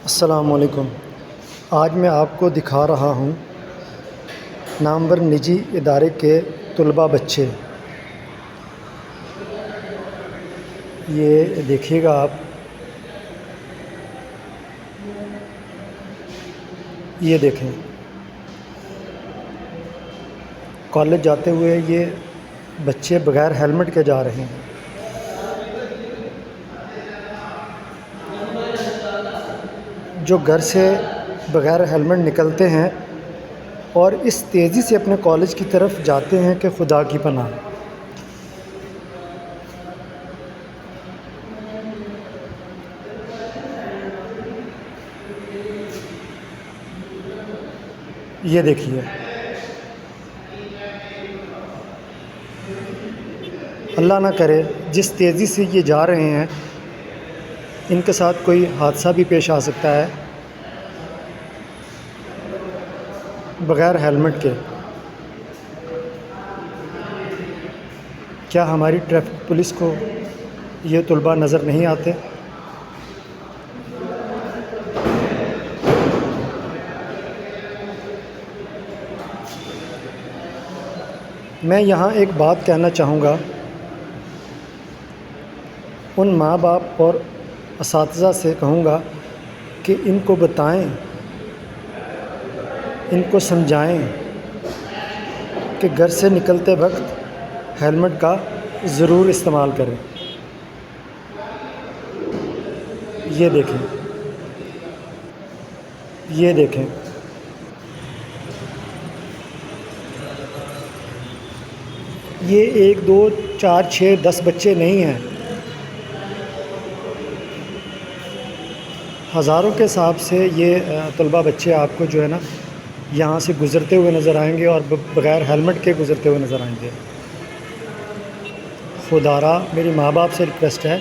अस्सलामुअलैकुम। आज मैं आपको दिखा रहा हूँ नामवर निजी इदारे के तलबा बच्चे। ये देखिएगा आप, ये देखें, कॉलेज जाते हुए ये बच्चे बग़ैर हेलमेट के जा रहे हैं। जो घर से बग़ैर हेलमेट निकलते हैं और इस तेज़ी से अपने कॉलेज की तरफ जाते हैं कि खुदा की पनाह। ये देखिए, अल्लाह ना करे जिस तेज़ी से ये जा रहे हैं इनके साथ कोई हादसा भी पेश आ सकता है बग़ैर हेलमेट के। क्या हमारी ट्रैफिक पुलिस को ये तलबा नज़र नहीं आते? मैं यहाँ एक बात कहना चाहूँगा, उन माँ बाप और असातिज़ा से कहूँगा कि इनको बताएं, इनको समझाएं कि घर से निकलते वक्त हेलमेट का ज़रूर इस्तेमाल करें। ये देखें, ये देखें, ये 1 2 4 6 10 बच्चे नहीं हैं, हज़ारों के हिसाब से ये तलबा बच्चे आपको जो है ना यहाँ से गुज़रते हुए नज़र आएंगे और बग़ैर हेलमेट के गुज़रते हुए नज़र आएंगे। खुदारा मेरी माँ बाप से रिक्वेस्ट है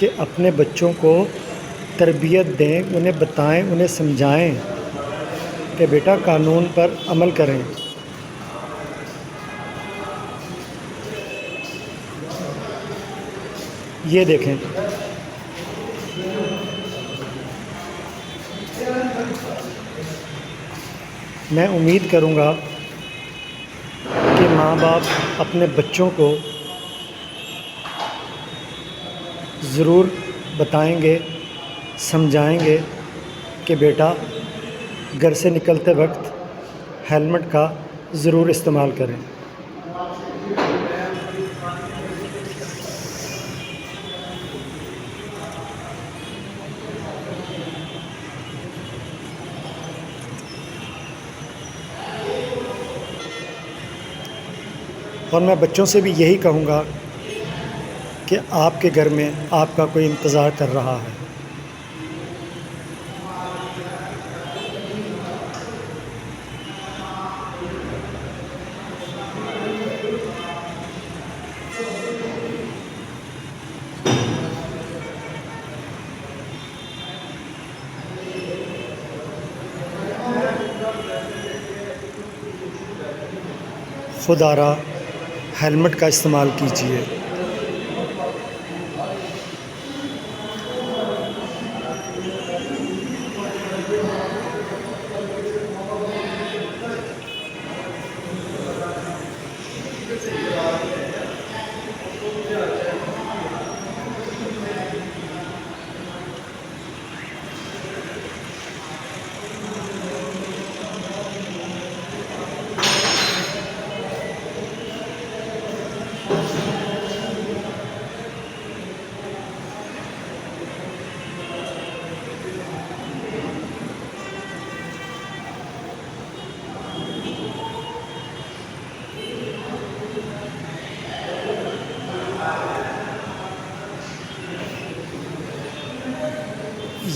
कि अपने बच्चों को तरबियत दें, उन्हें बताएं, उन्हें समझाएं कि बेटा कानून पर अमल करें। ये देखें, मैं उम्मीद करूँगा कि माँ बाप अपने बच्चों को ज़रूर बताएंगे, समझाएंगे कि बेटा घर से निकलते वक्त हेलमेट का ज़रूर इस्तेमाल करें। और मैं बच्चों से भी यही कहूँगा कि आपके घर में आपका कोई इंतज़ार कर रहा है। खुदारा हेलमेट का इस्तेमाल कीजिए।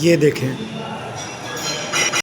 ये देखें,